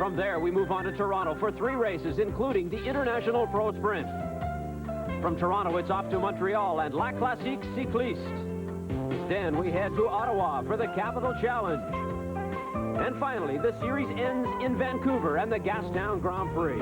From there, we move on to Toronto for 3 races, including the International Pro Sprint. From Toronto, it's off to Montreal and La Classique Cycliste. Then we head to Ottawa for the Capital Challenge. And finally, the series ends in Vancouver and the Gastown Grand Prix.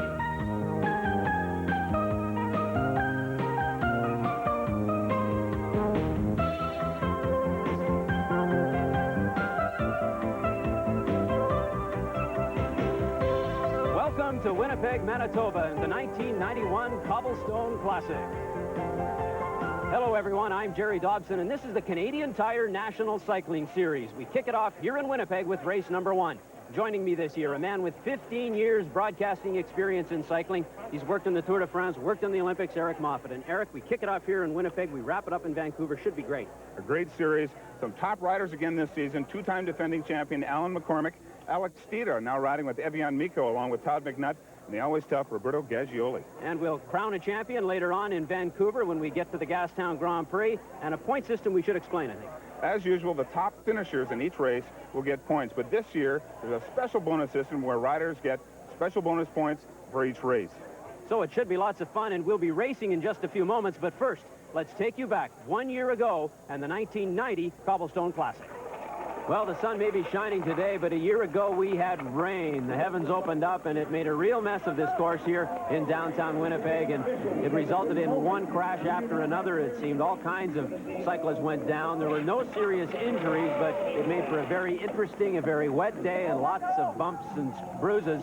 Welcome to Winnipeg, Manitoba, and the 1991 Cobblestone Classic. Hello, everyone. I'm Jerry Dobson, and this is the Canadian Tire National Cycling Series. We kick it off here in Winnipeg with race number 1. Joining me this year, a man with 15 years broadcasting experience in cycling. He's worked in the Tour de France, worked in the Olympics, Eric Moffat. And Eric, we kick it off here in Winnipeg. We wrap it up in Vancouver. Should be great. A great series. Some top riders again this season. 2-time defending champion Alan McCormick. Alex Steeder now riding with Evian Miko along with Todd McNutt. And the always tough Roberto Gaggioli. And we'll crown a champion later on in Vancouver when we get to the Gastown Grand Prix. And a point system we should explain, I think. As usual, the top finishers in each race will get points. But this year, there's a special bonus system where riders get special bonus points for each race. So it should be lots of fun, and we'll be racing in just a few moments. But first, let's take you back 1 year ago and the 1990 Cobblestone Classic. Well, the sun may be shining today, but a year ago we had rain. The heavens opened up, and it made a real mess of this course here in downtown Winnipeg, and it resulted in one crash after another. It seemed all kinds of cyclists went down. There were no serious injuries, but it made for a very interesting, a very wet day, and lots of bumps and bruises.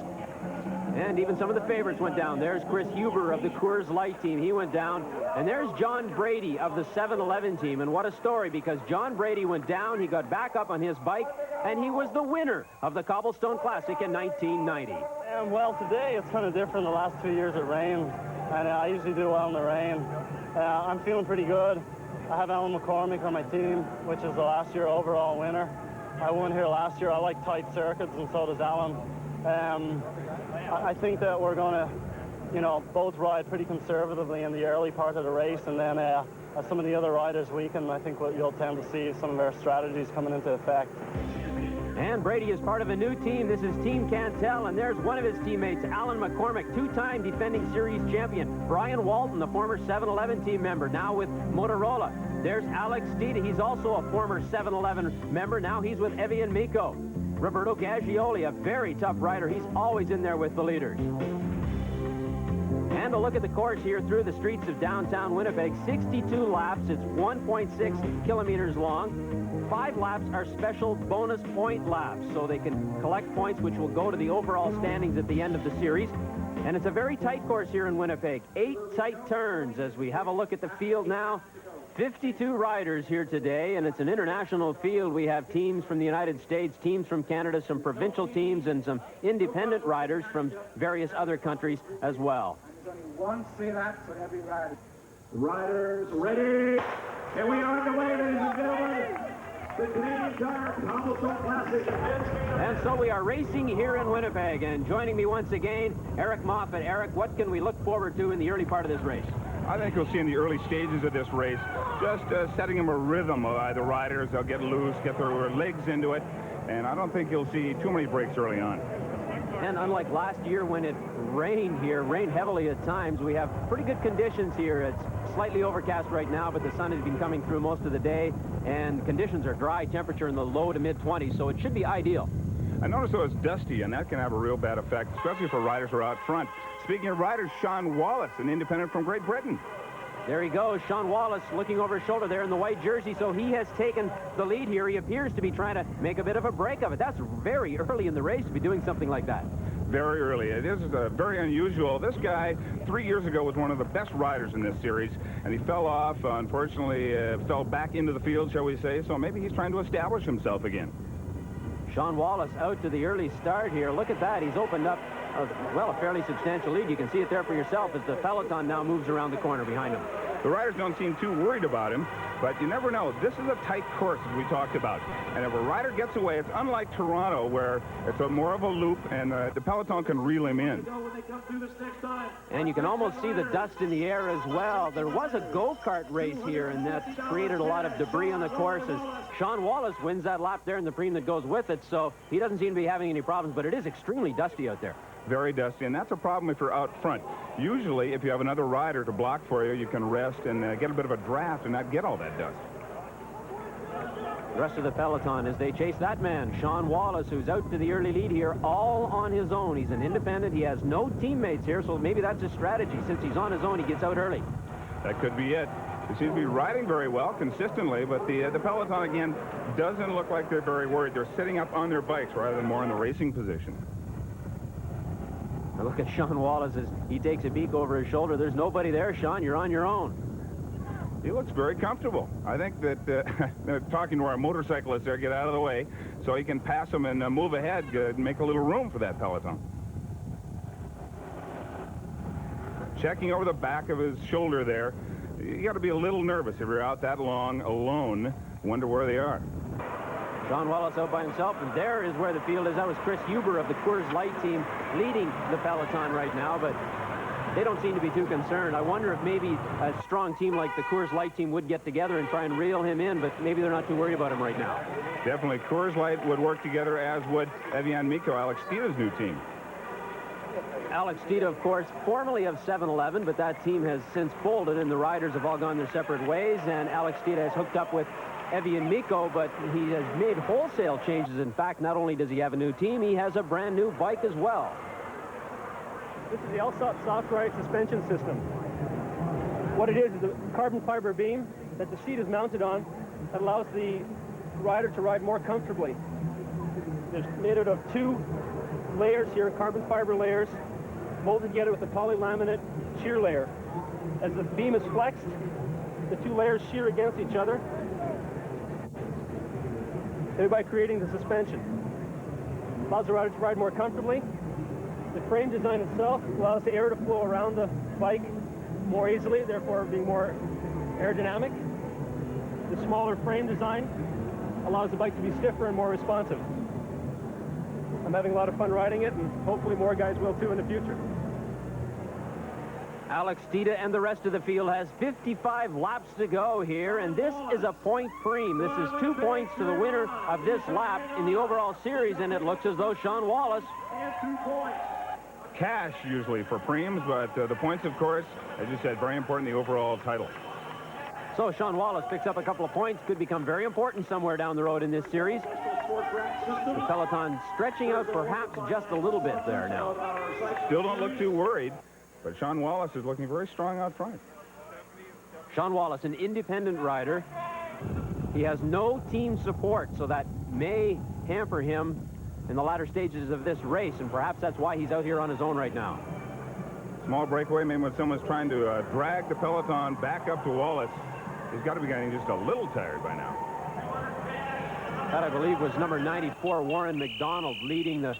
And even some of the favorites went down. There's Chris Huber of the Coors Light team. He went down. And there's John Brady of the 7-Eleven team. And what a story, because John Brady went down. He got back up on his bike, and he was the winner of the Cobblestone Classic in 1990. And well, today it's kind of different. The last 2 years it rained, and I usually do well in the rain. I'm feeling pretty good. I have Alan McCormick on my team, which is the last year overall winner. I won here last year. I like tight circuits, and so does Alan. I think that we're going to, both ride pretty conservatively in the early part of the race, and then as some of the other riders weaken, I think you'll tend to see some of our strategies coming into effect. And Brady is part of a new team. This is Team Cantel, and there's one of his teammates, Alan McCormick, 2-time defending series champion. Brian Walton, the former 7-Eleven team member, now with Motorola. There's Alex Steeder. He's also a former 7-Eleven member. Now he's with Evian Miko. Roberto Gaggioli, a very tough rider. He's always in there with the leaders. And a look at the course here through the streets of downtown Winnipeg. 62 laps. It's 1.6 kilometers long. 5 laps are special bonus point laps, so they can collect points which will go to the overall standings at the end of the series. And it's a very tight course here in Winnipeg. 8 tight turns as we have a look at the field now. 52 riders here today, and it's an international field. We have teams from the United States, teams from Canada, some provincial teams, and some independent riders from various other countries as well. There's only one free lap for every rider. Riders ready? Here we are underway, ladies and gentlemen. The Canadian Tire Cobblestone Classic. And so we are racing here in Winnipeg, and joining me once again, Eric Moffat. Eric, what can we look forward to in the early part of this race? I think you'll see in the early stages of this race, just setting them a rhythm. The riders, they'll get loose, get their legs into it, and I don't think you'll see too many breaks early on. And unlike last year when it rained here, rained heavily at times, we have pretty good conditions here. It's slightly overcast right now, but the sun has been coming through most of the day, and conditions are dry, temperature in the low to mid-20s, so it should be ideal. I noticed though it's dusty, and that can have a real bad effect, especially for riders who are out front. Speaking of riders, Sean Wallace, an independent from Great Britain. There he goes, Sean Wallace looking over his shoulder there in the white jersey, so he has taken the lead here. He appears to be trying to make a bit of a break of it. That's very early in the race to be doing something like that. Very early. It is very unusual. This guy, 3 years ago, was one of the best riders in this series, and he fell off, unfortunately, fell back into the field, shall we say, so maybe he's trying to establish himself again. Sean Wallace out to the early start here. Look at that. He's opened up, a fairly substantial lead. You can see it there for yourself as the peloton now moves around the corner behind him. The riders don't seem too worried about him. But you never know. This is a tight course, as we talked about. And if a rider gets away, it's unlike Toronto, where it's more of a loop, and the peloton can reel him in. And you can almost see the dust in the air as well. There was a go-kart race here, and that's created a lot of debris on the course as Sean Wallace wins that lap there in the Preem that goes with it, so he doesn't seem to be having any problems, but it is extremely dusty out there. Very dusty, and that's a problem if you're out front. Usually, if you have another rider to block for you, you can rest and get a bit of a draft and not get all that dust. The rest of the peloton as they chase that man, Sean Wallace, who's out to the early lead here all on his own. He's an independent. He has no teammates here, so maybe that's his strategy. Since he's on his own, he gets out early. That could be it. They seem to be riding very well consistently, but the peloton, again, doesn't look like they're very worried. They're sitting up on their bikes rather than more in the racing position. Now look at Sean Wallace as he takes a peek over his shoulder. There's nobody there, Sean. You're on your own. He looks very comfortable. I think that talking to our motorcyclist there, get out of the way so he can pass him and move ahead, make a little room for that peloton. Checking over the back of his shoulder there. You got to be a little nervous if you're out that long alone. Wonder where they are. Sean Wallace out by himself, and there is where the field is. That was Chris Huber of the Coors Light team leading the peloton right now, but they don't seem to be too concerned. I wonder if maybe a strong team like the Coors Light team would get together and try and reel him in, but maybe they're not too worried about him right now. Definitely. Coors Light would work together, as would Evian Miko, Alex Steeda's new team. Alex Steeda, of course, formerly of 7-Eleven, but that team has since folded, and the riders have all gone their separate ways, and Alex Steeda has hooked up with Evian Miko, but he has made wholesale changes. In fact, not only does he have a new team, he has a brand new bike as well. This is the LSOP soft ride suspension system. What it is a carbon fiber beam that the seat is mounted on that allows the rider to ride more comfortably. It's made out of two layers here, carbon fiber layers, molded together with a polylaminate shear layer. As the beam is flexed, the two layers shear against each other, thereby creating the suspension. Allows the rider to ride more comfortably. The frame design itself allows the air to flow around the bike more easily, therefore being more aerodynamic. The smaller frame design allows the bike to be stiffer and more responsive. I'm having a lot of fun riding it, and hopefully more guys will too in the future. Alex Steeda and the rest of the field has 55 laps to go here, and this is a point Preem. This is 2 points to the winner of this lap in the overall series, and it looks as though Sean Wallace. And 2 points. Cash usually for Preems, but the points, of course, as you said, very important in the overall title. So Sean Wallace picks up a couple of points, could become very important somewhere down the road in this series. The peloton stretching out perhaps just a little bit there now. Still don't look too worried, but Sean Wallace is looking very strong out front. Sean Wallace, an independent rider. He has no team support, so that may hamper him in the latter stages of this race, and perhaps that's why he's out here on his own right now. Small breakaway, maybe when someone's trying to drag the peloton back up to Wallace. He's got to be getting just a little tired by now. That, I believe, was number 94, Warren McDonald, leading the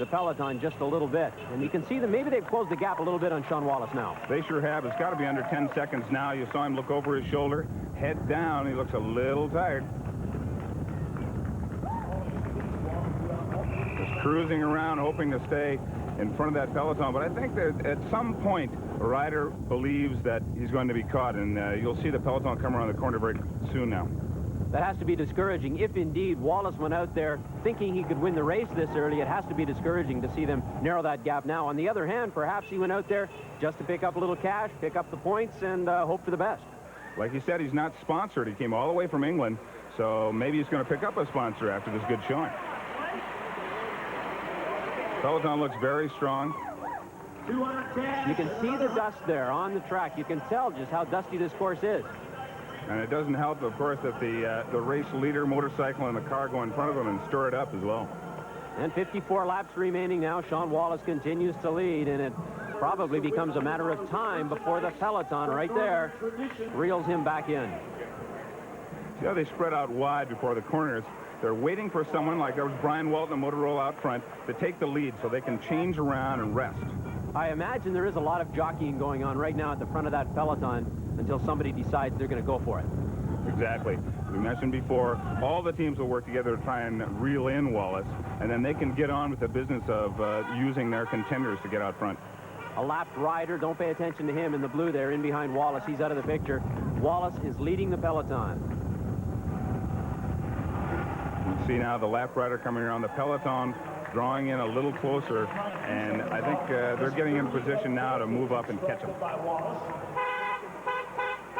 peloton just a little bit. And you can see that maybe they've closed the gap a little bit on Sean Wallace now. They sure have. It's got to be under 10 seconds now. You saw him look over his shoulder, head down. He looks a little tired. Just cruising around, hoping to stay in front of that peloton. But I think that at some point, a rider believes that he's going to be caught, and you'll see the peloton come around the corner very soon now. That has to be discouraging. If indeed Wallace went out there thinking he could win the race this early, it has to be discouraging to see them narrow that gap now. On the other hand, perhaps he went out there just to pick up a little cash, pick up the points, and hope for the best. Like he said, he's not sponsored. He came all the way from England, so maybe he's going to pick up a sponsor after this good showing. Peloton looks very strong. You can see the dust there on the track. You can tell just how dusty this course is. And it doesn't help, of course, that the race leader motorcycle and the car go in front of him and stir it up as well. And 54 laps remaining now. Sean Wallace continues to lead, and it probably becomes a matter of time before the peloton right there reels him back in. See how they spread out wide before the corners? They're waiting for someone, like there was Brian Walton and Motorola out front, to take the lead so they can change around and rest. I imagine there is a lot of jockeying going on right now at the front of that peloton until somebody decides they're going to go for it. Exactly. As we mentioned before, all the teams will work together to try and reel in Wallace, and then they can get on with the business of using their contenders to get out front. A lapped rider, don't pay attention to him in the blue there, in behind Wallace. He's out of the picture. Wallace is leading the peloton. You see now the lap rider coming around the peloton, drawing in a little closer, and I think they're getting in position now to move up and catch him.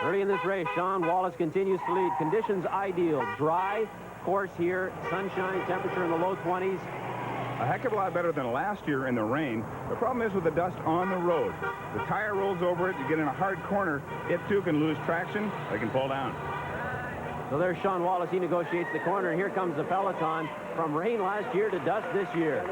Early in this race, Sean Wallace continues to lead. Conditions ideal. Dry course here, sunshine, temperature in the low 20s. A heck of a lot better than last year in the rain. The problem is with the dust on the road. The tire rolls over it, you get in a hard corner, it too can lose traction, they can fall down. So there's Sean Wallace. He negotiates the corner, and here comes the peloton from rain last year to dust this year.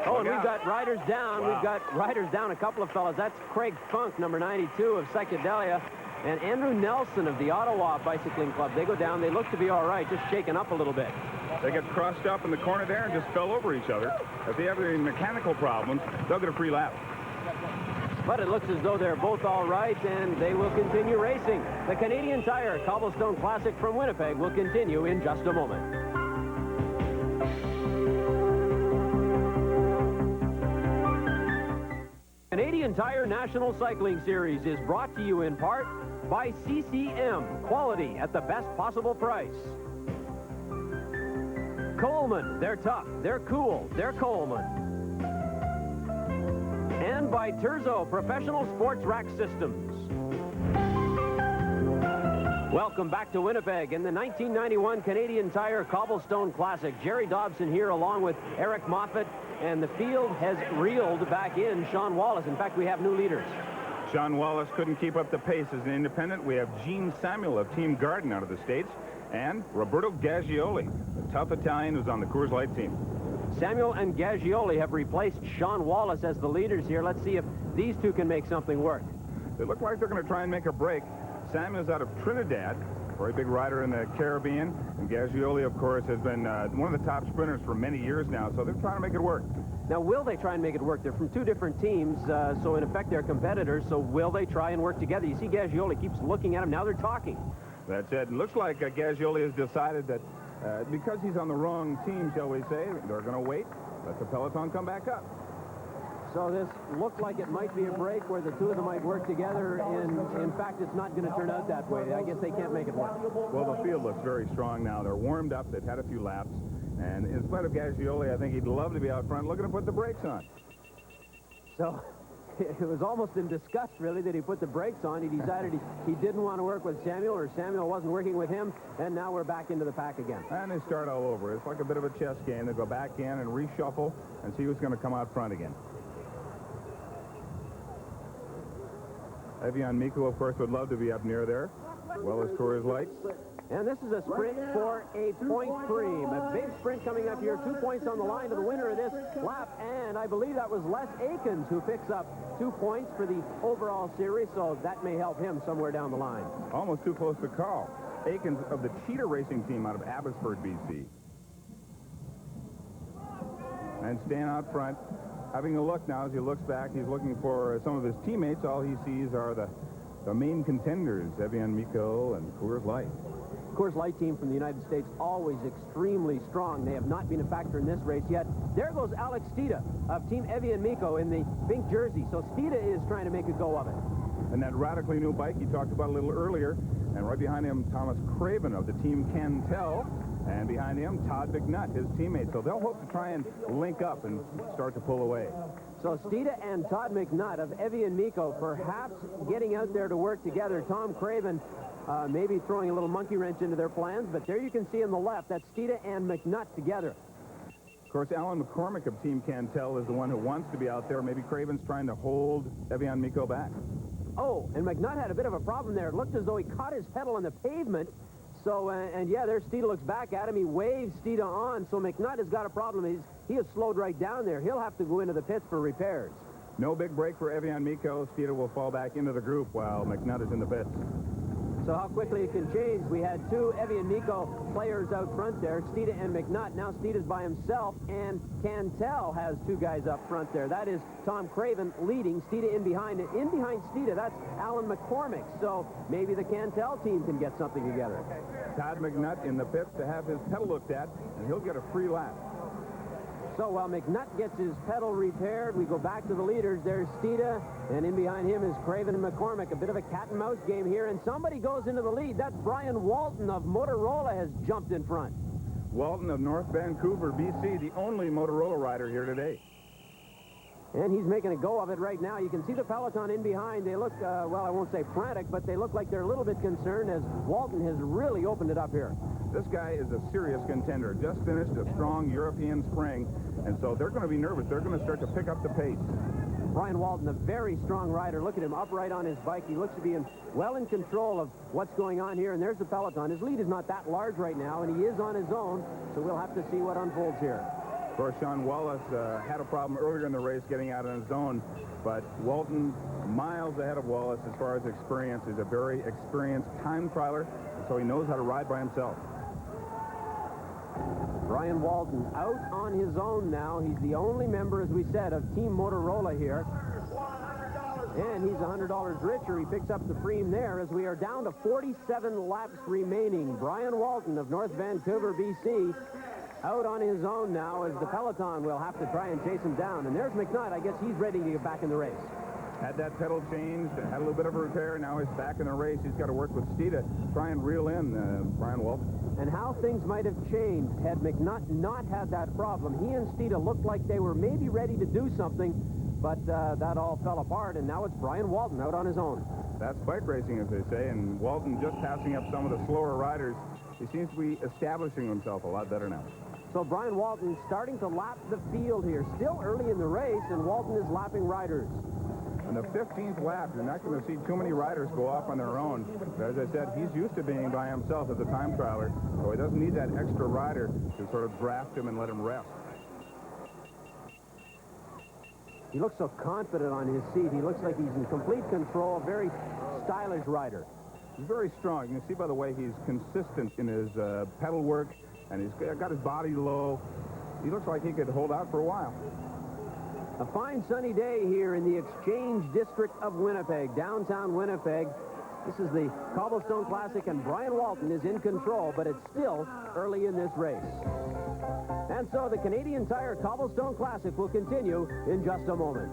Oh, and we've got riders down. Wow. We've got riders down, a couple of fellas. That's Craig Funk, number 92 of Psychedelia, and Andrew Nelson of the Ottawa Bicycling Club. They go down. They look to be all right, just shaken up a little bit. They get crossed up in the corner there and just fell over each other. If they have any mechanical problems, they'll get a free lap. But it looks as though they're both all right, and they will continue racing. The Canadian Tire Cobblestone Classic from Winnipeg will continue in just a moment. Canadian Tire National Cycling Series is brought to you in part by CCM, quality at the best possible price. Coleman, they're tough, they're cool, they're Coleman. And by Terzo Professional Sports Rack Systems. Welcome back to Winnipeg in the 1991 Canadian Tire Cobblestone Classic. Jerry Dobson here along with Eric Moffat, and the field has reeled back in Sean Wallace. In fact, we have new leaders. Sean Wallace couldn't keep up the pace as an independent. We have Gene Samuel of Team Garden out of the States, and Roberto Gaggioli, the tough Italian who's on the Coors Light team. Samuel and Gaggioli have replaced Sean Wallace as the leaders here. Let's see if these two can make something work. They look like they're going to try and make a break. Samuel's out of Trinidad, very big rider in the Caribbean, and Gaggioli, of course, has been one of the top sprinters for many years now, so they're trying to make it work. Now, will they try and make it work? They're from two different teams, so in effect they're competitors, so will they try and work together? You see Gaggioli keeps looking at him. Now they're talking. That's it. It looks like Gaggioli has decided that because he's on the wrong team, shall we say, they're going to wait, let the peloton come back up. So this looked like it might be a break where the two of them might work together, and in fact it's not going to turn out that way. I guess they can't make it work. Well, the field looks very strong now. They're warmed up. They've had a few laps. And in spite of Gaggioli, I think he'd love to be out front looking to put the brakes on. So it was almost in disgust, really, that he put the brakes on. He decided he didn't want to work with Samuel, or Samuel wasn't working with him, and now we're back into the pack again. And they start all over. It's like a bit of a chess game. They go back in and reshuffle and see who's going to come out front again. Evian Miko, of course, would love to be up near there, as well as Coors Light. And this is a sprint for a point cream. A big sprint coming up here. 2 points on the line to the winner of this lap. And I believe that was Les Aikens who picks up 2 points for the overall series, so that may help him somewhere down the line. Almost too close to call. Aikens of the Cheetah Racing team out of Abbotsford, BC. And staying out front. Having a look now as he looks back, he's looking for some of his teammates. All he sees are the main contenders, Evian Miko and Coors Light. Coors Light team from the United States, always extremely strong. They have not been a factor in this race yet. There goes Alex Stida of Team Evian Miko in the pink jersey. So Stida is trying to make a go of it. And that radically new bike he talked about a little earlier. And right behind him, Thomas Craven of the Team Cantel. And behind him, Todd McNutt, his teammate. So they'll hope to try and link up and start to pull away. So Stida and Todd McNutt of Evian Miko perhaps getting out there to work together. Tom Craven maybe throwing a little monkey wrench into their plans. But there you can see on the left, that's Stida and McNutt together. Of course, Alan McCormick of Team Cantel is the one who wants to be out there. Maybe Craven's trying to hold Evian Miko back. Oh, and McNutt had a bit of a problem there. It looked as though he caught his pedal on the pavement. So, and yeah, there Stida looks back at him. He waves Stida on, so McNutt has got a problem. He has slowed right down there. He'll have to go into the pits for repairs. No big break for Evian Miko. Stida will fall back into the group while McNutt is in the pits. So how quickly it can change. We had two Evian Nico players out front there, Steeda and McNutt. Now Steeda's by himself, and Cantel has two guys up front there. That is Tom Craven leading, Steeda in behind. And in behind Steeda, that's Alan McCormick. So maybe the Cantel team can get something together. Todd McNutt in the pits to have his pedal looked at, and he'll get a free lap. So while McNutt gets his pedal repaired, we go back to the leaders. There's Steeda, and in behind him is Craven and McCormick. A bit of a cat-and-mouse game here, and somebody goes into the lead. That's Brian Walton of Motorola has jumped in front. Walton of North Vancouver, BC, the only Motorola rider here today. And he's making a go of it right now. You can see the peloton in behind. They look, well, I won't say frantic, but they look like they're a little bit concerned as Walton has really opened it up here. This guy is a serious contender. Just finished a strong European spring, and so they're going to be nervous. They're going to start to pick up the pace. Brian Walton, a very strong rider. Look at him upright on his bike. He looks to be well in control of what's going on here, and there's the peloton. His lead is not that large right now, and he is on his own, so we'll have to see what unfolds here. Of course, Sean Wallace had a problem earlier in the race getting out on his own, but Walton, miles ahead of Wallace as far as experience. He's a very experienced time trialer, so he knows how to ride by himself. Brian Walton out on his own now. He's the only member, as we said, of Team Motorola here. And he's $100 richer. He picks up the Freem there as we are down to 47 laps remaining. Brian Walton of North Vancouver, BC, out on his own now as the peloton will have to try and chase him down. And there's McNutt. I guess he's ready to get back in the race. Had that pedal changed, had a little bit of a repair. Now he's back in the race. He's got to work with Steeda, try and reel in Brian Walton. And how things might have changed had McNutt not had that problem. He and Steeda looked like they were maybe ready to do something, but that all fell apart, and now it's Brian Walton out on his own. That's bike racing, as they say, and Walton just passing up some of the slower riders. He seems to be establishing himself a lot better now. So Brian Walton starting to lap the field here. Still early in the race, and Walton is lapping riders. On the 15th lap, you're not going to see too many riders go off on their own. But as I said, he's used to being by himself as a time trialer, so he doesn't need that extra rider to sort of draft him and let him rest. He looks so confident on his seat. He looks like he's in complete control, a very stylish rider. He's very strong. You can see by the way he's consistent in his pedal work, and he's got his body low. He looks like he could hold out for a while. A fine sunny day here in the Exchange District of Winnipeg, downtown Winnipeg. This is the Cobblestone Classic, and Brian Walton is in control, but it's still early in this race. And so the Canadian Tire Cobblestone Classic will continue in just a moment.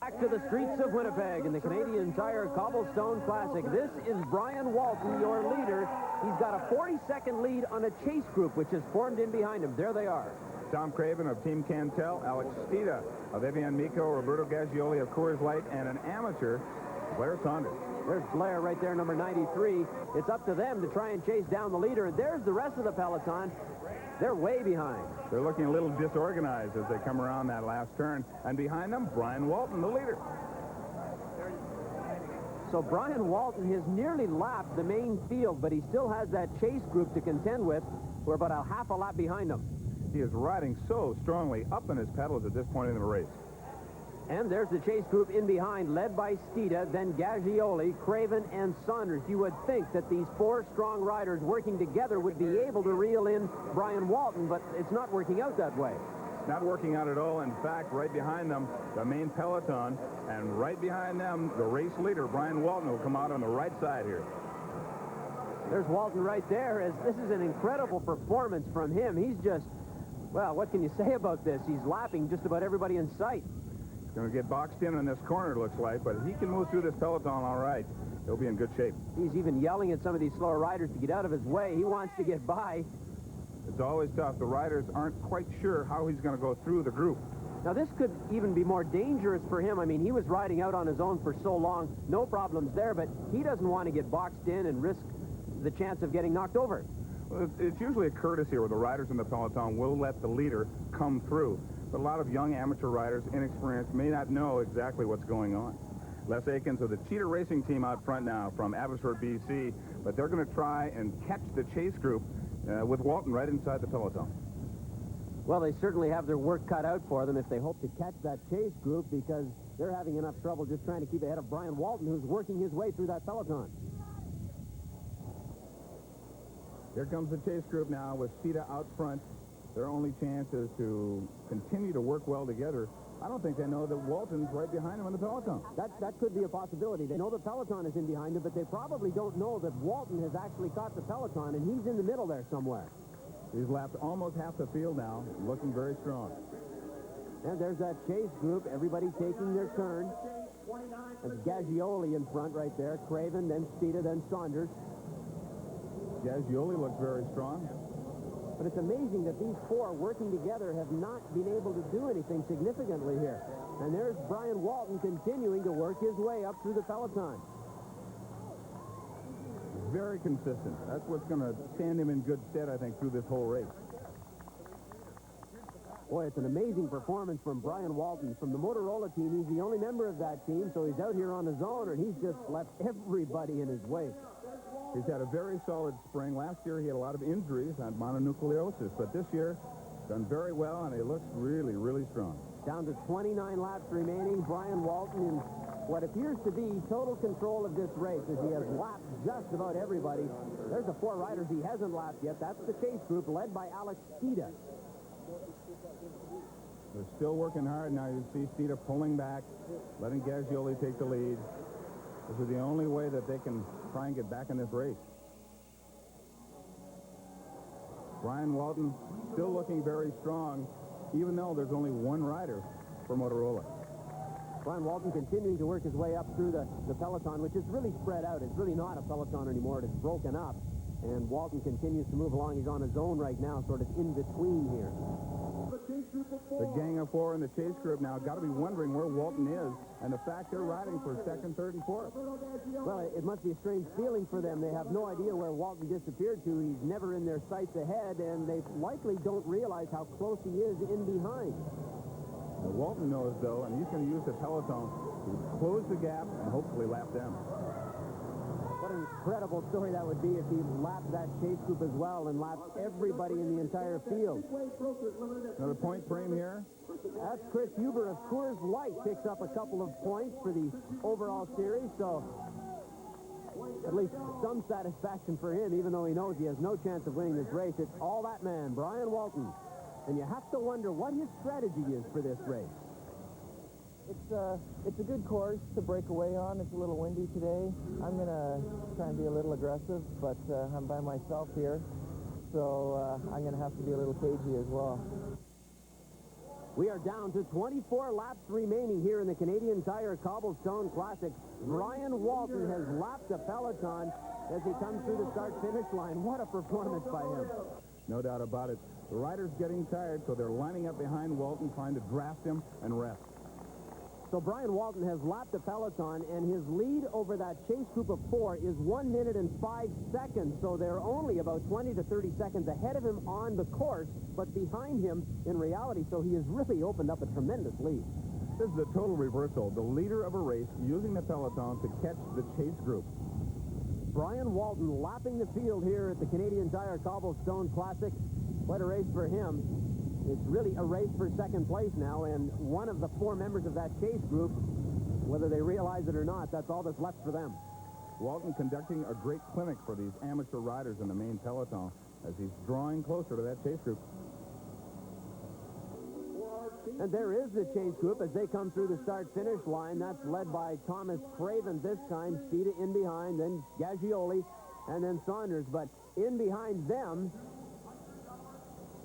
Back to the streets of Winnipeg in the Canadian Tire Cobblestone Classic. This is Brian Walton, your leader. He's got a 40-second lead on a chase group, which is formed in behind him. There they are. Tom Craven of Team Cantel, Alex Steeda of Evian Miko, Roberto Gaggioli of Coors Light, and an amateur, Blair Saunders. There's Blair right there, number 93. It's up to them to try and chase down the leader. And there's the rest of the peloton. They're way behind. They're looking a little disorganized as they come around that last turn. And behind them, Brian Walton, the leader. So Brian Walton has nearly lapped the main field, but he still has that chase group to contend with. We're about a half a lap behind him. He is riding so strongly up in his pedals at this point in the race. And there's the chase group in behind, led by Steeda, then Gaggioli, Craven, and Saunders. You would think that these four strong riders working together would be able to reel in Brian Walton, but it's not working out that way. Not working out at all. In fact, right behind them, the main peloton, and right behind them, the race leader, Brian Walton, will come out on the right side here. There's Walton right there. As this is an incredible performance from him. He's just, well, what can you say about this? He's lapping just about everybody in sight. He's going to get boxed in this corner, it looks like, but he can move through this peloton all right. He'll be in good shape. He's even yelling at some of these slower riders to get out of his way. He wants to get by. It's always tough. The riders aren't quite sure how he's going to go through the group. Now, this could even be more dangerous for him. I mean, he was riding out on his own for so long. No problems there, but he doesn't want to get boxed in and risk the chance of getting knocked over. Well, it's usually a courtesy where the riders in the peloton will let the leader come through. But a lot of young amateur riders, inexperienced, may not know exactly what's going on. Les Aikens of the Cheater Racing team out front now from Abbotsford, BC, but they're going to try and catch the chase group with Walton right inside the peloton. Well, they certainly have their work cut out for them if they hope to catch that chase group, because they're having enough trouble just trying to keep ahead of Brian Walton, who's working his way through that peloton. Here comes the chase group now with Steeda out front. Their only chance is to continue to work well together. I don't think they know that Walton's right behind him in the peloton. That could be a possibility. They know the peloton is in behind him, but they probably don't know that Walton has actually caught the peloton, and he's in the middle there somewhere. He's lapped almost half the field now, looking very strong. And there's that chase group, everybody taking their turn. There's Gaggioli in front right there, Craven, then Steeda, then Saunders. Gaggioli looks very strong. But it's amazing that these four working together have not been able to do anything significantly here. And there's Brian Walton continuing to work his way up through the peloton. Very consistent. That's what's going to stand him in good stead, I think, through this whole race. Boy, it's an amazing performance from Brian Walton. From the Motorola team, he's the only member of that team, so he's out here on his own, and he's just left everybody in his way. He's had a very solid spring. Last year, he had a lot of injuries on mononucleosis, but this year, done very well, and he looks really, really strong. Down to 29 laps remaining. Brian Walton in what appears to be total control of this race as he has lapped just about everybody. There's the four riders he hasn't lapped yet. That's the chase group led by Alex Steeda. They're still working hard. Now you see Steeda pulling back, letting Gaggioli take the lead. This is the only way that they can try and get back in this race. Brian Walton still looking very strong, even though there's only one rider for Motorola. Brian Walton continuing to work his way up through the peloton, which is really spread out. It's really not a peloton anymore. It's broken up. And Walton continues to move along. He's on his own right now, sort of in between here. The gang of four in the chase group now got to be wondering where Walton is, and the fact they're riding for second, third, and fourth. Well, it must be a strange feeling for them. They have no idea where Walton disappeared to. He's never in their sights ahead, and they likely don't realize how close he is in behind. Now, Walton knows, though, and he's going to use the peloton to close the gap and hopefully lap them. What an incredible story that would be if he lapped that chase group as well and lapped everybody in the entire field. Another point frame here. That's Chris Huber of Coors Light picks up a couple of points for the overall series, so at least some satisfaction for him, even though he knows he has no chance of winning this race. It's all that man, Brian Walton. And you have to wonder what his strategy is for this race. It's a good course to break away on. It's a little windy today. I'm going to try and be a little aggressive, but I'm by myself here, so I'm going to have to be a little cagey as well. We are down to 24 laps remaining here in the Canadian Tire Cobblestone Classic. Brian Walton has lapped the peloton as he comes through the start-finish line. What a performance by him. No doubt about it. The rider's getting tired, so they're lining up behind Walton, trying to draft him and rest. So Brian Walton has lapped the peloton, and his lead over that chase group of four is 1 minute and 5 seconds. So they're only about 20 to 30 seconds ahead of him on the course, but behind him in reality. So he has really opened up a tremendous lead. This is a total reversal. The leader of a race using the peloton to catch the chase group. Brian Walton lapping the field here at the Canadian Tire Cobblestone Classic. What a race for him. It's really a race for second place now, and one of the four members of that chase group, whether they realize it or not, that's all that's left for them. Walton conducting a great clinic for these amateur riders in the main peloton as he's drawing closer to that chase group. And there is the chase group as they come through the start-finish line. That's led by Thomas Craven this time, Steeda in behind, then Gaggioli, and then Saunders. But in behind them,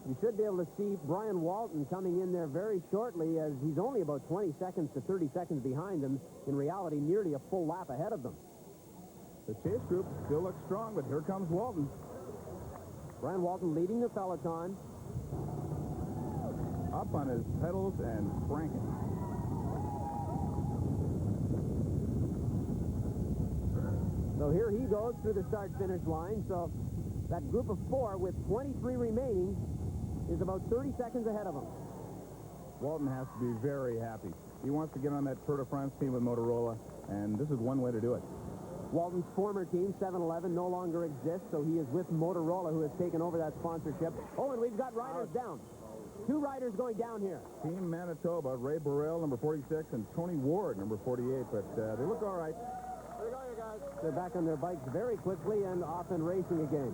you should be able to see Brian Walton coming in there very shortly, as he's only about 20 seconds to 30 seconds behind them. In reality, nearly a full lap ahead of them. The chase group still looks strong, but here comes Walton. Brian Walton leading the peloton. Up on his pedals and cranking. So here he goes through the start-finish line. So that group of four with 23 remaining is about 30 seconds ahead of him. Walton has to be very happy. He wants to get on that Tour de France team with Motorola, and this is one way to do it. Walton's former team, 7-Eleven, no longer exists, so he is with Motorola, who has taken over that sponsorship. Oh, and we've got riders down. Two riders going down here. Team Manitoba, Ray Burrell, number 46, and Tony Ward, number 48, but they look all right. There you go, you guys. They're back on their bikes very quickly and off and racing again.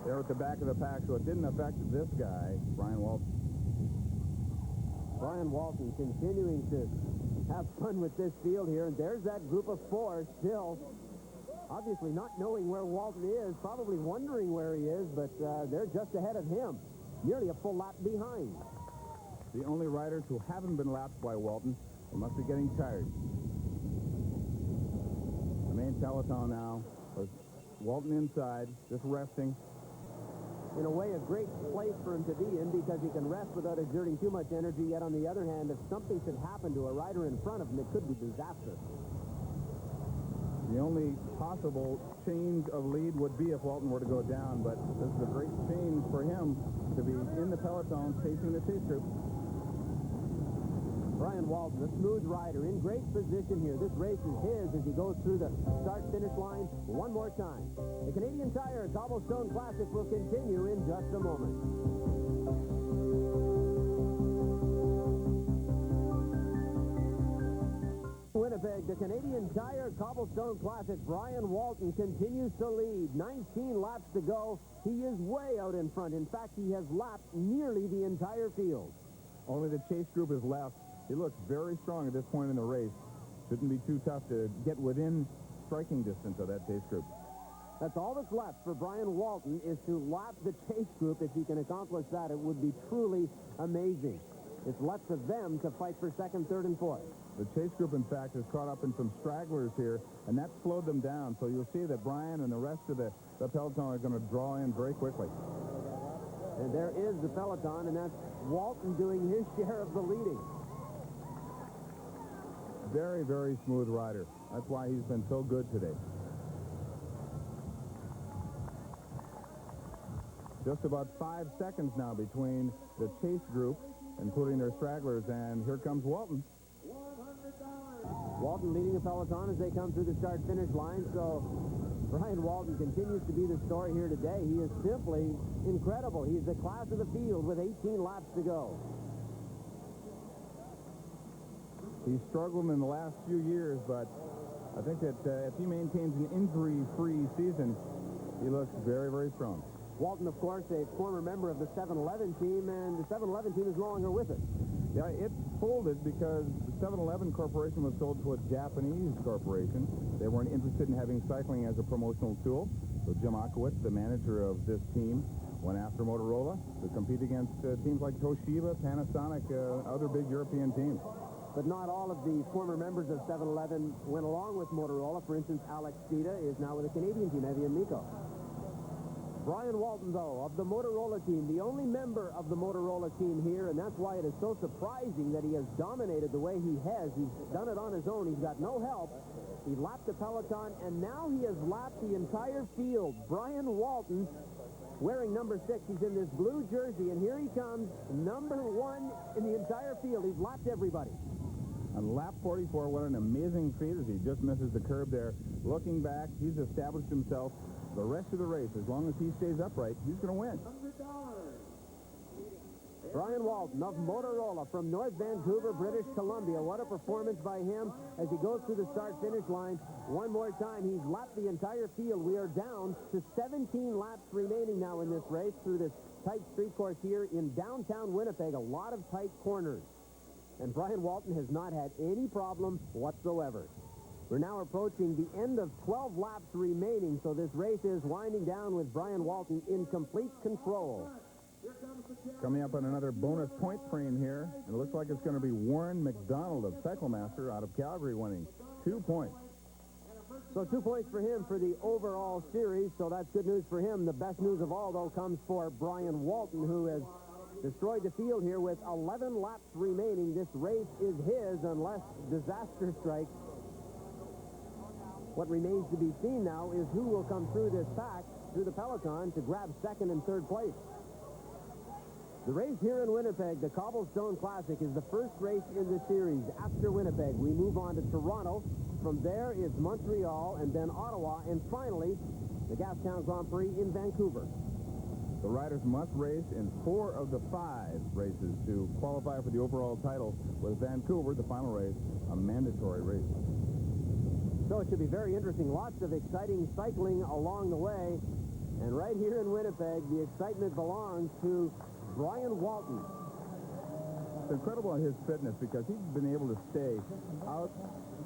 They're at the back of the pack, so it didn't affect this guy, Brian Walton. Brian Walton continuing to have fun with this field here, and there's that group of four still obviously not knowing where Walton is, probably wondering where he is, but they're just ahead of him, nearly a full lap behind. The only riders who haven't been lapped by Walton, they must be getting tired. The main peloton now, with Walton inside, just resting. In a way, a great place for him to be in because he can rest without exerting too much energy, yet on the other hand, if something should happen to a rider in front of him, it could be disastrous. The only possible change of lead would be if Walton were to go down, but this is a great change for him to be in the peloton chasing the chase group. Brian Walton, a smooth rider, in great position here. This race is his as he goes through the start-finish line one more time. The Canadian Tire Cobblestone Classic will continue in just a moment. Winnipeg, the Canadian Tire Cobblestone Classic. Brian Walton continues to lead. 19 laps to go. He is way out in front. In fact, he has lapped nearly the entire field. Only the chase group is left. He looks very strong at this point in the race. Shouldn't be too tough to get within striking distance of that chase group. That's all that's left for Brian Walton is to lap the chase group. If he can accomplish that, it would be truly amazing. It's left of them to fight for second, third, and fourth. The chase group, in fact, is caught up in some stragglers here, and that slowed them down. So you'll see that Brian and the rest of the peloton are going to draw in very quickly. And there is the peloton, and that's Walton doing his share of the leading. Very, very smooth rider. That's why he's been so good today. Just about 5 seconds now between the chase group, including their stragglers, and here comes Walton. Walton leading the peloton as they come through the start-finish line, so Brian Walton continues to be the story here today. He is simply incredible. He's the class of the field with 18 laps to go. He's struggled in the last few years, but I think that if he maintains an injury-free season, he looks very, very strong. Walton, of course, a former member of the 7-Eleven team, and the 7-Eleven team is no longer with us. Yeah, it folded because the 7-Eleven Corporation was sold to a Japanese corporation. They weren't interested in having cycling as a promotional tool. So Jim Akowitz, the manager of this team, went after Motorola to compete against teams like Toshiba, Panasonic, other big European teams. But not all of the former members of 7-Eleven went along with Motorola. For instance, Alex Spida is now with the Canadian team, Evian Miko. Brian Walton, though, of the Motorola team, the only member of the Motorola team here, and that's why it is so surprising that he has dominated the way he has. He's done it on his own. He's got no help. He lapped the peloton, and now he has lapped the entire field. Brian Walton, wearing number 6. He's in this blue jersey, and here he comes, number 1 in the entire field. He's lapped everybody. On lap 44, what an amazing feat as he just misses the curb there. Looking back, he's established himself. The rest of the race, as long as he stays upright, he's going to win. Brian Walton of Motorola from North Vancouver, British Columbia. What a performance by him as he goes through the start-finish line. One more time, he's lapped the entire field. We are down to 17 laps remaining now in this race through this tight street course here in downtown Winnipeg. A lot of tight corners. And Brian Walton has not had any problem whatsoever. We're now approaching the end of 12 laps remaining, so this race is winding down with Brian Walton in complete control. Coming up on another bonus point frame here, and it looks like it's going to be Warren McDonald of Cyclemaster out of Calgary winning. 2 points. So 2 points for him for the overall series, so that's good news for him. The best news of all, though, comes for Brian Walton, who has destroyed the field here with 11 laps remaining. This race is his unless disaster strikes. What remains to be seen now is who will come through this pack, through the peloton, to grab second and third place. The race here in Winnipeg, the Cobblestone Classic, is the first race in the series. After Winnipeg, we move on to Toronto. From there is Montreal and then Ottawa, and finally, the Gastown Grand Prix in Vancouver. The riders must race in 4 of the 5 races to qualify for the overall title, with Vancouver, the final race, a mandatory race. So it should be very interesting. Lots of exciting cycling along the way. And right here in Winnipeg, the excitement belongs to Brian Walton. It's incredible in his fitness because he's been able to stay out,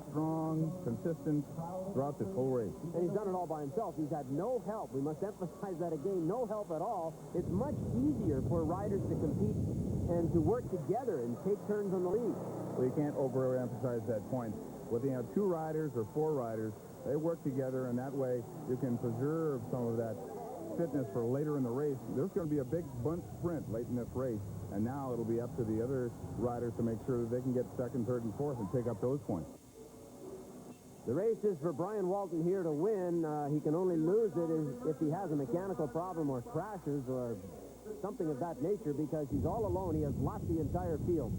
strong, consistent throughout this whole race. And he's done it all by himself. He's had no help. We must emphasize that again, no help at all. It's much easier for riders to compete and to work together and take turns on the lead. Well, you can't overemphasize that point. Whether you have 2 riders or 4 riders, they work together, and that way you can preserve some of that fitness for later in the race. There's going to be a big bunt sprint late in this race, and now it'll be up to the other riders to make sure that they can get 2nd, 3rd, and 4th and pick up those points. The race is for Brian Walton here to win. He can only lose it if he has a mechanical problem or crashes or something of that nature, because he's all alone. He has lost the entire field.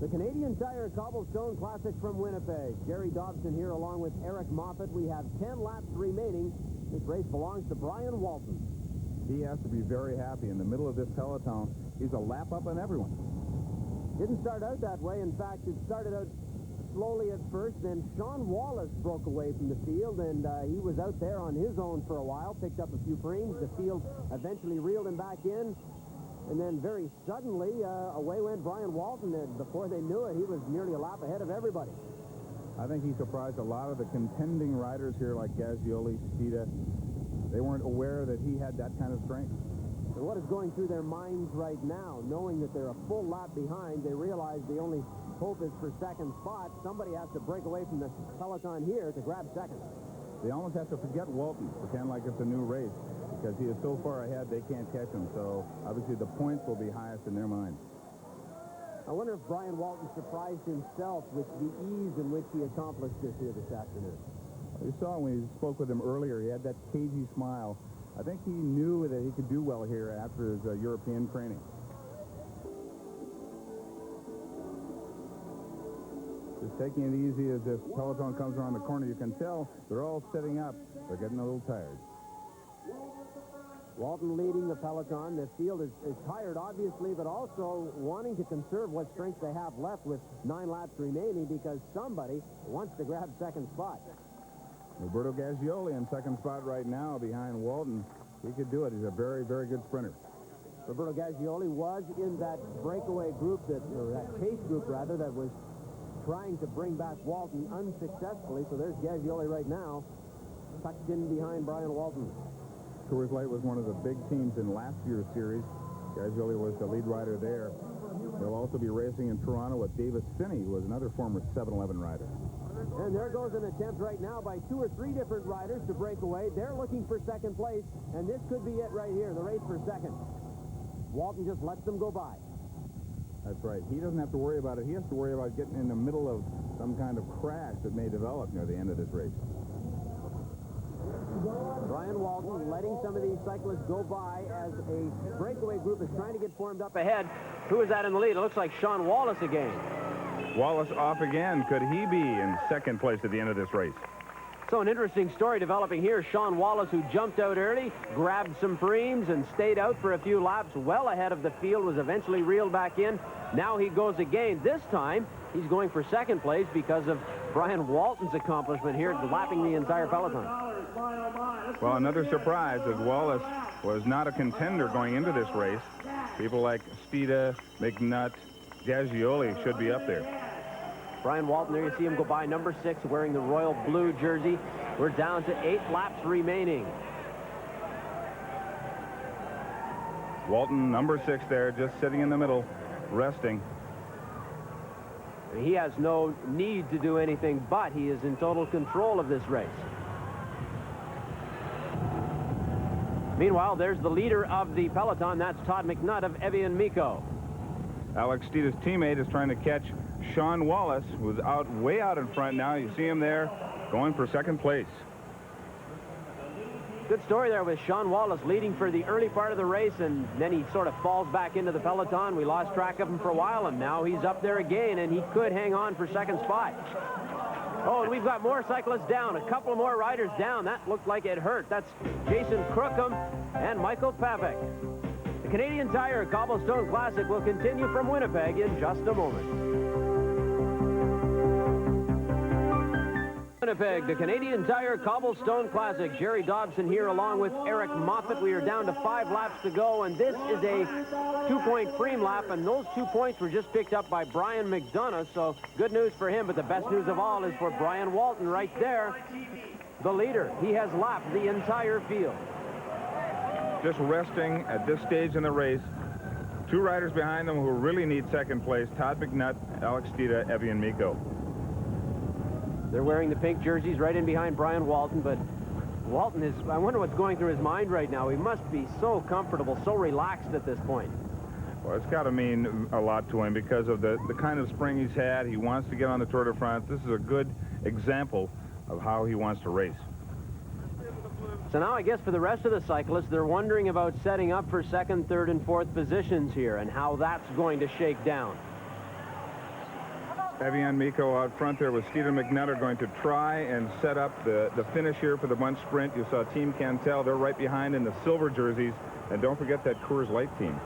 The Canadian Tire Cobblestone Classic from Winnipeg. Jerry Dobson here along with Eric Moffat. We have 10 laps remaining. This race belongs to Brian Walton. He has to be very happy. In the middle of this peloton, he's a lap up on everyone. Didn't start out that way. In fact, it started out slowly at first. Then Sean Wallace broke away from the field, and he was out there on his own for a while, picked up a few frames. The field eventually reeled him back in. And then very suddenly, away went Brian Walton, and before they knew it, he was nearly a lap ahead of everybody. I think he surprised a lot of the contending riders here like Gagioli, Stita. They weren't aware that he had that kind of strength. So what is going through their minds right now, knowing that they're a full lap behind? They realize the only hope is for 2nd spot. Somebody has to break away from the peloton here to grab 2nd. They almost have to forget Walton, pretend like it's a new race, because he is so far ahead they can't catch him. So obviously the points will be highest in their mind. I wonder if Brian Walton surprised himself with the ease in which he accomplished this here this afternoon. You saw when you spoke with him earlier, he had that cagey smile. I think he knew that he could do well here after his European training. Just taking it easy as this peloton comes around the corner. You can tell they're all sitting up. They're getting a little tired. Walton leading the peloton. The field is tired, obviously, but also wanting to conserve what strength they have left with 9 laps remaining, because somebody wants to grab 2nd spot. Roberto Gagioli in 2nd spot right now behind Walton. He could do it. He's a very, very good sprinter. Roberto Gagioli was in that breakaway group, or that chase group, rather, that was trying to bring back Walton unsuccessfully. So there's Gagioli right now, tucked in behind Brian Walton. Coors Light was one of the big teams in last year's series. Gagioli was the lead rider there. They'll also be racing in Toronto with Davis Finney, who was another former 7-Eleven rider. And there goes an attempt right now by 2 or 3 different riders to break away. They're looking for 2nd place, and this could be it right here, the race for 2nd. Walton just lets them go by. That's right. He doesn't have to worry about it. He has to worry about getting in the middle of some kind of crash that may develop near the end of this race. Brian Walton letting some of these cyclists go by as a breakaway group is trying to get formed up ahead. Who is that in the lead? It looks like Sean Wallace again. Wallace off again. Could he be in 2nd place at the end of this race? So an interesting story developing here. Sean Wallace, who jumped out early, grabbed some frames and stayed out for a few laps well ahead of the field, was eventually reeled back in. Now he goes again. This time, he's going for 2nd place because of Brian Walton's accomplishment here, lapping the entire peloton. Well, another surprise is Wallace was not a contender going into this race. People like Stita, McNutt, Gagioli should be up there. Brian Walton, there you see him go by, number 6, wearing the royal blue jersey. We're down to 8 laps remaining. Walton, number 6 there, just sitting in the middle, resting. He has no need to do anything, but he is in total control of this race. Meanwhile, there's the leader of the peloton. That's Todd McNutt of Evian Miko. Alex Stita's teammate is trying to catch Sean Wallace, who's way out in front now. You see him there going for 2nd place. Good story there with Sean Wallace leading for the early part of the race, and then he sort of falls back into the peloton. We lost track of him for a while, and now he's up there again, and he could hang on for 2nd spot. Oh, and we've got more cyclists down. A couple more riders down. That looked like it hurt. That's Jason Crookham and Michael Pavek. The Canadian Tire Cobblestone Classic will continue from Winnipeg in just a moment. Winnipeg, the Canadian Tire Cobblestone Classic. Jerry Dobson here along with Eric Moffat. We are down to 5 laps to go, and this is a 2-point cream lap, and those 2 points were just picked up by Brian McDonough, so good news for him, but the best news of all is for Brian Walton right there, the leader. He has lapped the entire field. Just resting at this stage in the race. 2 riders behind them who really need second place, Todd McNutt, Alex Stita, Evian Miko. They're wearing the pink jerseys right in behind Brian Walton, but Walton is, I wonder what's going through his mind right now. He must be so comfortable, so relaxed at this point. Well, it's got to mean a lot to him because of the kind of spring he's had. He wants to get on the Tour de France. This is a good example of how he wants to race. So now I guess for the rest of the cyclists, they're wondering about setting up for 2nd, 3rd, and 4th positions here and how that's going to shake down. Evian Miko out front there with Stephen McNutt are going to try and set up the finish here for the bunch sprint. You saw Team Cantel. They're right behind in the silver jerseys. And don't forget that Coors Light team.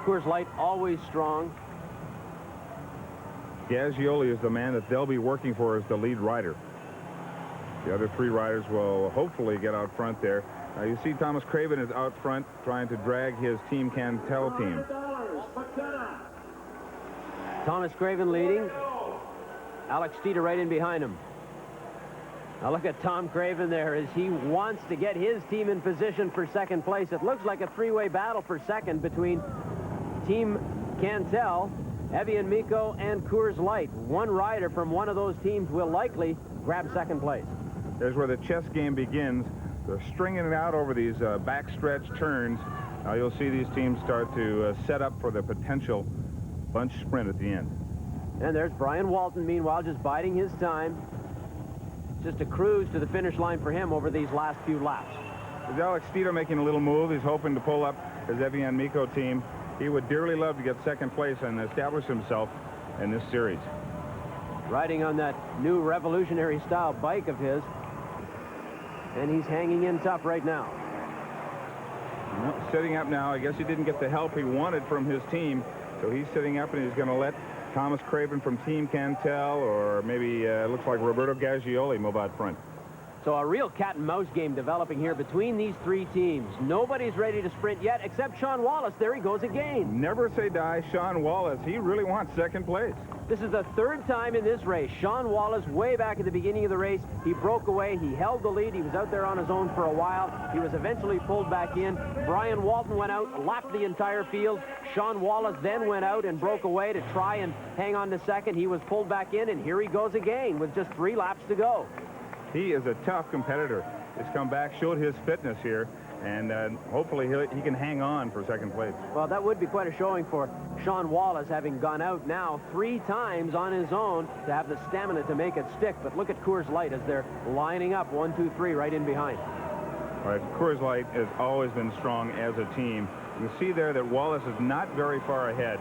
Coors Light always strong. Gaggioli is the man that they'll be working for as the lead rider. The other 3 riders will hopefully get out front there. Now you see Thomas Craven is out front trying to drag his Team Cantel team. Thomas Craven leading. Alex Stita right in behind him. Now look at Tom Craven there as he wants to get his team in position for 2nd place. It looks like a 3-way battle for 2nd between Team Cantel, Evian Miko, and Coors Light. One rider from one of those teams will likely grab 2nd place. There's where the chess game begins. They're stringing it out over these backstretch turns. Now you'll see these teams start to set up for the potential bunch sprint at the end. And there's Brian Walton, meanwhile, just biding his time. Just a cruise to the finish line for him over these last few laps. Is Alex Stita making a little move? He's hoping to pull up his Evian Miko team. He would dearly love to get 2nd place and establish himself in this series. Riding on that new revolutionary style bike of his. And he's hanging in tough right now. Well, sitting up now. I guess he didn't get the help he wanted from his team. So he's sitting up and he's going to let Thomas Craven from Team Cantel or maybe looks like Roberto Gaggioli move out front. So a real cat and mouse game developing here between these 3 teams. Nobody's ready to sprint yet except Sean Wallace. There he goes again. Never say die. Sean Wallace, he really wants 2nd place. This is the 3rd time in this race. Sean Wallace, way back at the beginning of the race, he broke away. He held the lead. He was out there on his own for a while. He was eventually pulled back in. Brian Walton went out, lapped the entire field. Sean Wallace then went out and broke away to try and hang on to 2nd. He was pulled back in, and here he goes again with just 3 laps to go. He is a tough competitor. He's come back, showed his fitness here, and hopefully he can hang on for 2nd place. Well, that would be quite a showing for Sean Wallace, having gone out now 3 times on his own to have the stamina to make it stick. But look at Coors Light as they're lining up 1, 2, 3 right in behind. All right, Coors Light has always been strong as a team. You can see there that Wallace is not very far ahead,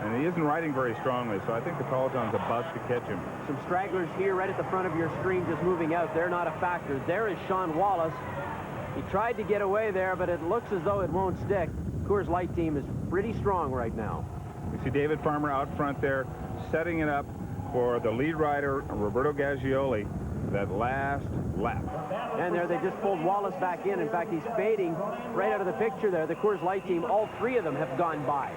and he isn't riding very strongly, so I think the peloton's about to catch him. Some stragglers here right at the front of your screen just moving out. They're not a factor. There is Sean Wallace. He tried to get away there, but it looks as though it won't stick. Coors Light team is pretty strong right now. You see David Farmer out front there, setting it up for the lead rider, Roberto Gaggioli, that last lap. And there they just pulled Wallace back in. In fact, he's fading right out of the picture there. The Coors Light team, all 3 of them have gone by.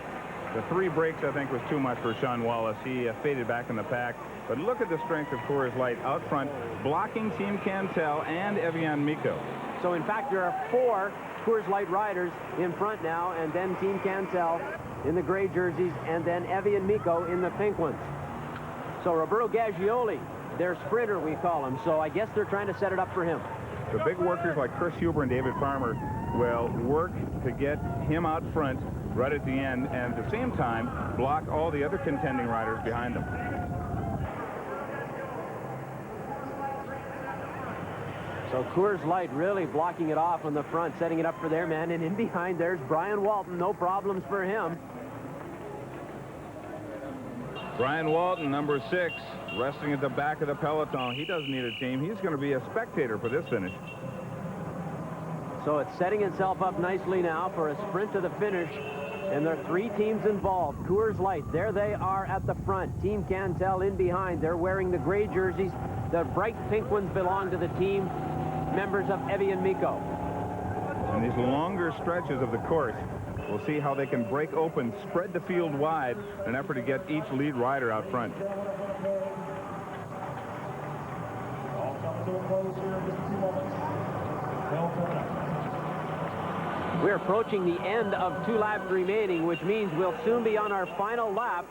The 3 breaks, I think, was too much for Sean Wallace. He faded back in the pack. But look at the strength of Coors Light out front, blocking Team Cantel and Evian Miko. So, in fact, there are 4 Coors Light riders in front now, and then Team Cantel in the gray jerseys, and then Evian Miko in the pink ones. So, Roberto Gaggioli, their sprinter, we call him. So, I guess they're trying to set it up for him. The big workers like Chris Huber and David Farmer will work to get him out front right at the end, and at the same time block all the other contending riders behind them. So Coors Light really blocking it off on the front, setting it up for their man, and in behind there's Brian Walton. No problems for him. Brian Walton, number 6, resting at the back of the peloton. He doesn't need a team. He's going to be a spectator for this finish. So it's setting itself up nicely now for a sprint to the finish. And there are 3 teams involved. Coors Light, there they are at the front. Team Cantel in behind. They're wearing the gray jerseys. The bright pink ones belong to the team members of Evian Miko. And these longer stretches of the course, we'll see how they can break open, spread the field wide in an effort to get each lead rider out front. We're approaching the end of 2 laps remaining, which means we'll soon be on our final lap.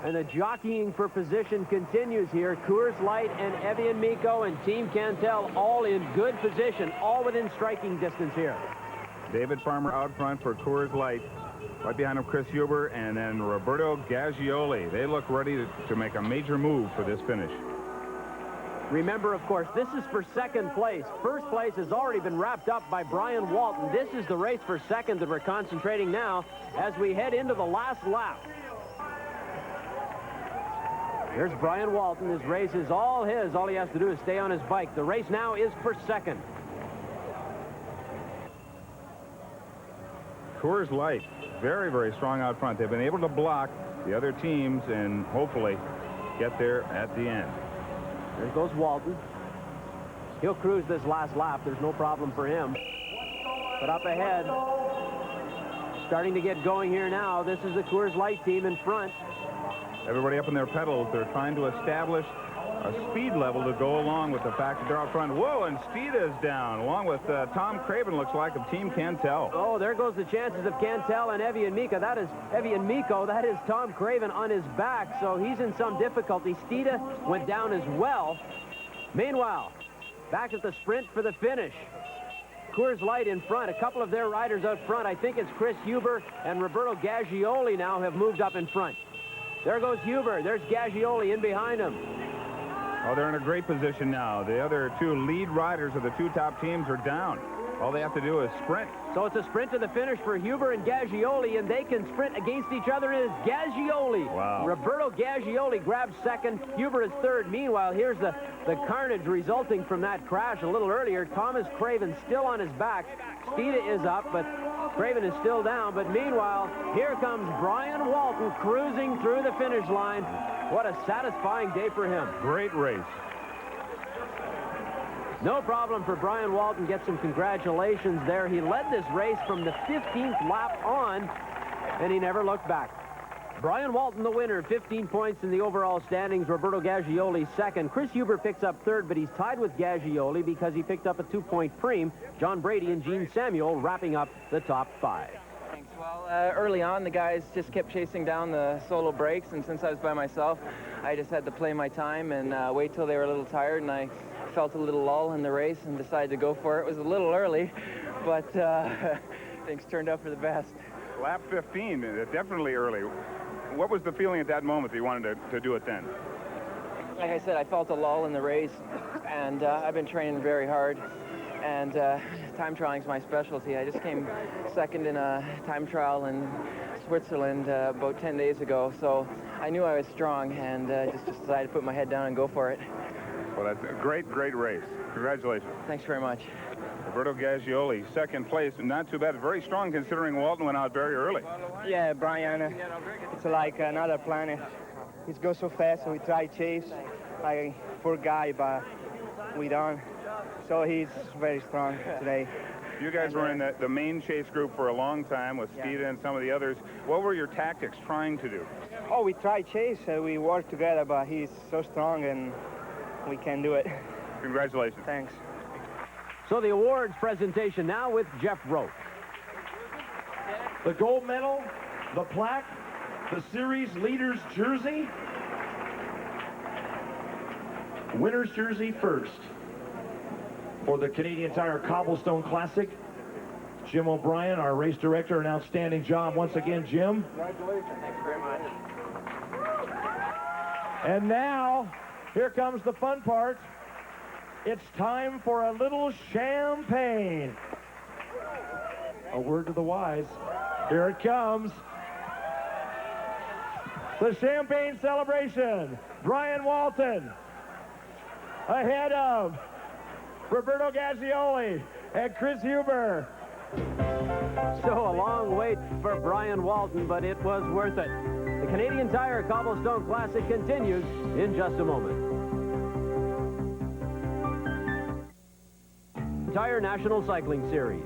And the jockeying for position continues here. Coors Light and Evian Miko and Team Cantel all in good position, all within striking distance here. David Farmer out front for Coors Light. Right behind him, Chris Huber, and then Roberto Gaggioli. They look ready to make a major move for this finish. Remember, of course, this is for second place. First place has already been wrapped up by Brian Walton. This is the race for second that we're concentrating now as we head into the last lap. Here's Brian Walton. His race is all his. All he has to do is stay on his bike. The race now is for second. Coors Light, very, very strong out front. They've been able to block the other teams and hopefully get there at the end. There goes Walton. He'll cruise this last lap. There's no problem for him. But up ahead, starting to get going here now. This is the Coors Light team in front. Everybody up in their pedals. They're trying to establish a speed level to go along with the fact that they're out front. Whoa, and Steeda is down, along with Tom Craven, looks like, of Team Cantel. Oh, there goes the chances of Cantel and Evian Miko. That is Evian Miko. That is Tom Craven on his back, so he's in some difficulty. Steeda went down as well. Meanwhile, back at the sprint for the finish. Coors Light in front. A couple of their riders out front. I think it's Chris Huber and Roberto Gaggioli now have moved up in front. There goes Huber. There's Gaggioli in behind him. Oh, they're in a great position now. The other 2 lead riders of the 2 top teams are down. All they have to do is sprint. So it's a sprint to the finish for Huber and Gaggioli, and they can sprint against each other. It is Gaggioli. Wow. Roberto Gaggioli grabs second. Huber is third. Meanwhile, here's the carnage resulting from that crash a little earlier. Thomas Craven still on his back. Steeda is up, but Craven is still down. But meanwhile, here comes Brian Walton cruising through the finish line. What a satisfying day for him. Great race. No problem for Brian Walton. Get some congratulations there. He led this race from the 15th lap on, and he never looked back. Brian Walton, the winner, 15 points in the overall standings. Roberto Gaggioli second. Chris Huber picks up third, but he's tied with Gaggioli because he picked up a 2-point preem. John Brady and Gene Samuel wrapping up the top 5. Thanks. Well, early on, the guys just kept chasing down the solo breaks, and since I was by myself, I just had to play my time and wait till they were a little tired, and I felt a little lull in the race and decided to go for it. It was a little early, but things turned out for the best. Lap 15, definitely early. What was the feeling at that moment that you wanted to do it then? Like I said, I felt a lull in the race, and I've been training very hard, and time trialing is my specialty. I just came second in a time trial in Switzerland about 10 days ago, so I knew I was strong, and just decided to put my head down and go for it. Well, that's a great, great race. Congratulations. Thanks very much. Roberto Gaggioli, second place. Not too bad. Very strong considering Walton went out very early. Yeah, Brian, it's like another planet. He goes so fast, so we try chase. Poor guy, but we don't. So he's very strong today. You guys were in the main chase group for a long time with Steeda and some of the others. What were your tactics trying to do? Oh, we try chase. We work together, but he's so strong and we can do it. Congratulations. Thanks. So the awards presentation now with Jeff Rowe. The gold medal, the plaque, the series leader's jersey. Winner's jersey first. For the Canadian Tire Cobblestone Classic, Jim O'Brien, our race director, an outstanding job once again, Jim. Congratulations. Thanks very much. And now, here comes the fun part. It's time for a little champagne. A word to the wise. Here it comes. The champagne celebration. Brian Walton ahead of Roberto Gaggioli and Chris Huber. So a long wait for Brian Walton, but it was worth it. The Canadian Tire Cobblestone Classic continues in just a moment. Tire National Cycling Series.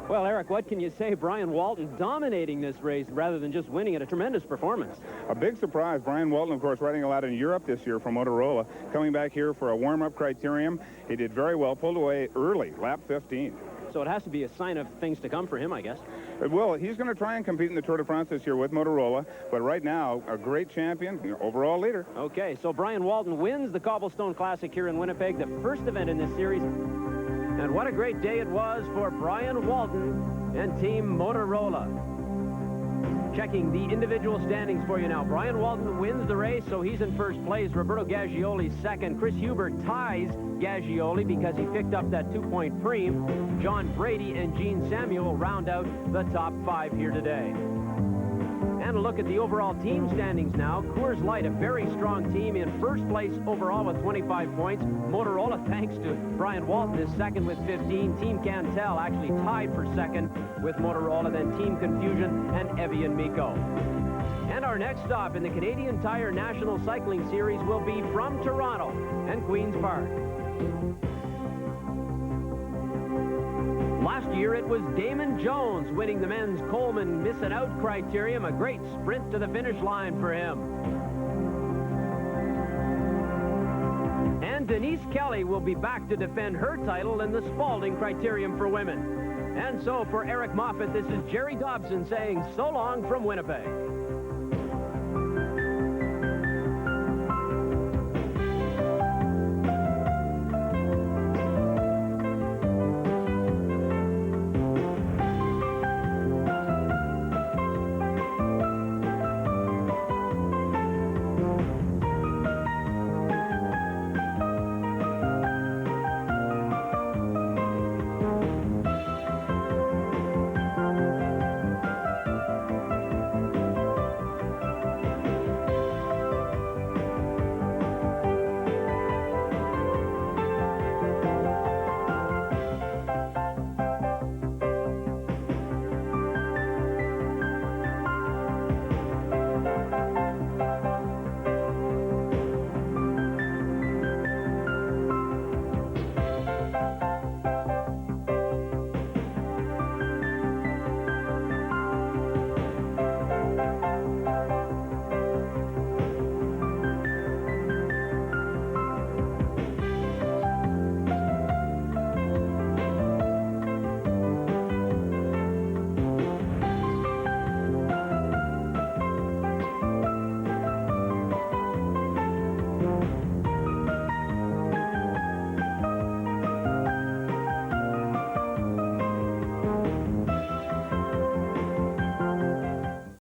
Well, Eric, what can you say? Brian Walton dominating this race rather than just winning it. A tremendous performance. A big surprise. Brian Walton, of course, riding a lot in Europe this year for Motorola. Coming back here for a warm-up criterium. He did very well, pulled away early, lap 15. So it has to be a sign of things to come for him, I guess. It will. He's going to try and compete in the Tour de France this year with Motorola, but right now, a great champion, overall leader. Okay, so Brian Walton wins the Cobblestone Classic here in Winnipeg, the first event in this series. And what a great day it was for Brian Walton and Team Motorola. Checking the individual standings for you now. Brian Walton wins the race, so he's in first place. Roberto Gaggioli second. Chris Huber ties Gaggioli because he picked up that 2-point preem. John Brady and Gene Samuel round out the top 5 here today. And a look at the overall team standings now. Coors Light, a very strong team, in first place overall with 25 points. Motorola, thanks to Brian Walton, is second with 15. Team Cantel actually tied for second with Motorola, then Team Confusion and Evian Miko. And our next stop in the Canadian Tire National Cycling Series will be from Toronto and Queen's Park. Last year, it was Damon Jones winning the men's Coleman Miss It Out criterium. A great sprint to the finish line for him. And Denise Kelly will be back to defend her title in the Spalding criterium for women. And so for Eric Moffat, this is Jerry Dobson saying so long from Winnipeg.